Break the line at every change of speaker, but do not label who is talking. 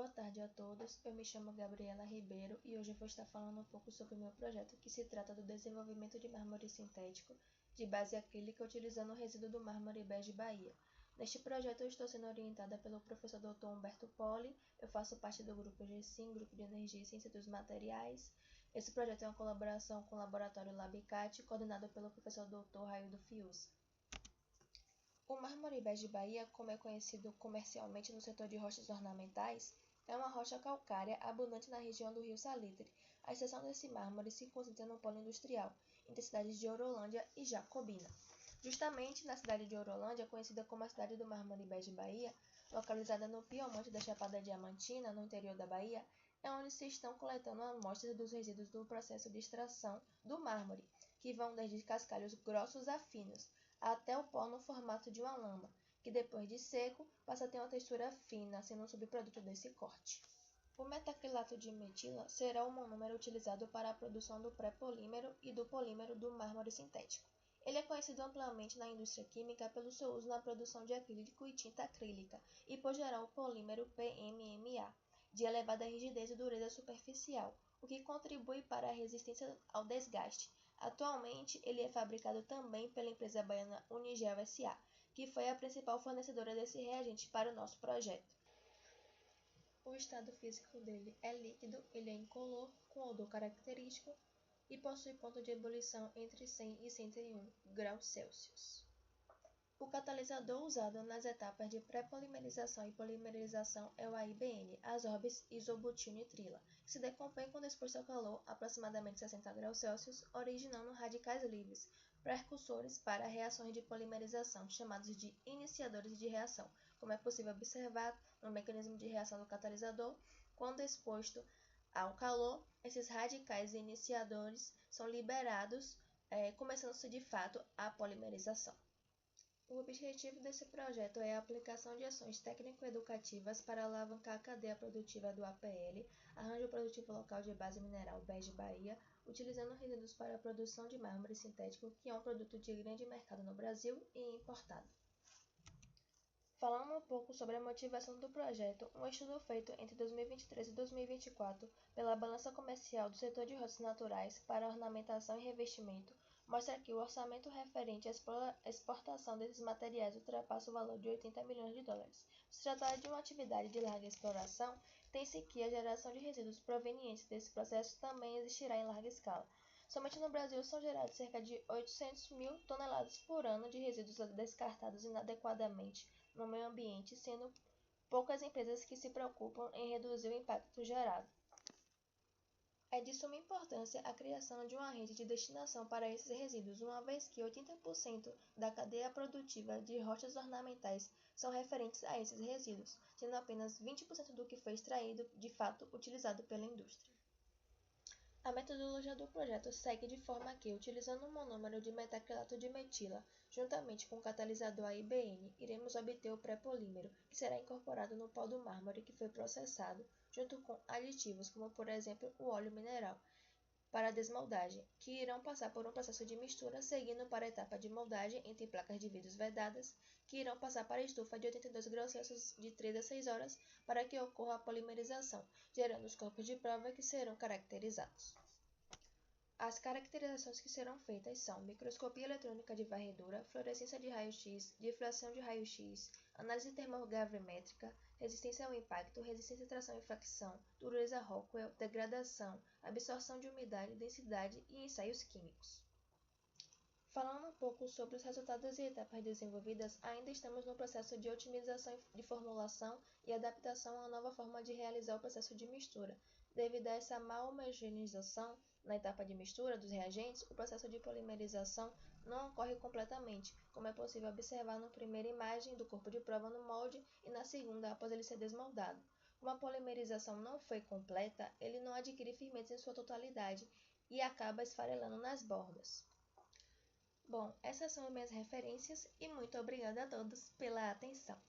Boa tarde a todos, eu me chamo Gabriela Ribeiro e hoje eu vou estar falando um pouco sobre o meu projeto, que se trata do desenvolvimento de mármore sintético de base acrílica utilizando o resíduo do mármore bege Bahia. Neste projeto eu estou sendo orientada pelo professor Dr. Humberto Poli, eu faço parte do grupo GSIM, Grupo de Energia e Ciência dos Materiais. Esse projeto é uma colaboração com o Laboratório Labicat, coordenado pelo professor Dr. Raildo Fiuza. O mármore bege Bahia, como é conhecido comercialmente no setor de rochas ornamentais, é uma rocha calcária abundante na região do Rio Salitre. A extração desse mármore se concentra no polo industrial, entre as cidades de Orolândia e Jacobina. Justamente na cidade de Orolândia, conhecida como a cidade do mármore bege Bahia, localizada no Piemonte da Chapada Diamantina, no interior da Bahia, é onde se estão coletando amostras dos resíduos do processo de extração do mármore, que vão desde cascalhos grossos a finos, até o pó no formato de uma lama, que depois de seco passa a ter uma textura fina, sendo um subproduto desse corte. O metacrilato de metila será o monômero utilizado para a produção do pré-polímero e do polímero do mármore sintético. Ele é conhecido amplamente na indústria química pelo seu uso na produção de acrílico e tinta acrílica e por gerar o polímero PMMA, de elevada rigidez e dureza superficial, o que contribui para a resistência ao desgaste. Atualmente, ele é fabricado também pela empresa baiana Unigel S.A., que foi a principal fornecedora desse reagente para o nosso projeto. O estado físico dele é líquido, ele é incolor, com odor característico e possui ponto de ebulição entre 100 e 101 graus Celsius. O catalisador usado nas etapas de pré-polimerização e polimerização é o AIBN, Adsorbis isobutilnitrila, que se decompõe quando exposto ao calor, aproximadamente 60 graus Celsius, originando radicais livres, precursores para reações de polimerização, chamados de iniciadores de reação, como é possível observar no mecanismo de reação do catalisador. Quando exposto ao calor, esses radicais iniciadores são liberados, começando-se de fato a polimerização. O objetivo desse projeto é a aplicação de ações técnico-educativas para alavancar a cadeia produtiva do APL, arranjo produtivo local de base mineral bege Bahia, utilizando resíduos para a produção de mármore sintético, que é um produto de grande mercado no Brasil e importado. Falando um pouco sobre a motivação do projeto, um estudo feito entre 2023 e 2024 pela Balança Comercial do Setor de Rochas Naturais para Ornamentação e Revestimento mostra que o orçamento referente à exportação desses materiais ultrapassa o valor de 80 milhões de dólares. Se tratar de uma atividade de larga exploração, tem-se que a geração de resíduos provenientes desse processo também existirá em larga escala. Somente no Brasil são gerados cerca de 800 mil toneladas por ano de resíduos descartados inadequadamente no meio ambiente, sendo poucas empresas que se preocupam em reduzir o impacto gerado. É de suma importância a criação de uma rede de destinação para esses resíduos, uma vez que 80% da cadeia produtiva de rochas ornamentais são referentes a esses resíduos, sendo apenas 20% do que foi extraído de fato utilizado pela indústria. A metodologia do projeto segue de forma que, utilizando um monômero de metacrilato de metila, juntamente com o catalisador AIBN, iremos obter o pré-polímero, que será incorporado no pó do mármore que foi processado, junto com aditivos como, por exemplo, o óleo mineral, para a desmoldagem, que irão passar por um processo de mistura, seguindo para a etapa de moldagem entre placas de vidros vedadas, que irão passar para a estufa de 82 graus Celsius de 3 a 6 horas para que ocorra a polimerização, gerando os corpos de prova que serão caracterizados. As caracterizações que serão feitas são microscopia eletrônica de varredura, fluorescência de raio-x, difração de raio-x, análise termogravimétrica, resistência ao impacto, resistência à tração e fricção, dureza Rockwell, degradação, absorção de umidade, densidade e ensaios químicos. Falando um pouco sobre os resultados e etapas desenvolvidas, ainda estamos no processo de otimização de formulação e adaptação a uma nova forma de realizar o processo de mistura. Devido a essa má homogeneização na etapa de mistura dos reagentes, o processo de polimerização não ocorre completamente, como é possível observar na primeira imagem do corpo de prova no molde e na segunda após ele ser desmoldado. Como a polimerização não foi completa, ele não adquire firmeza em sua totalidade e acaba esfarelando nas bordas. Bom, essas são as minhas referências e muito obrigada a todos pela atenção.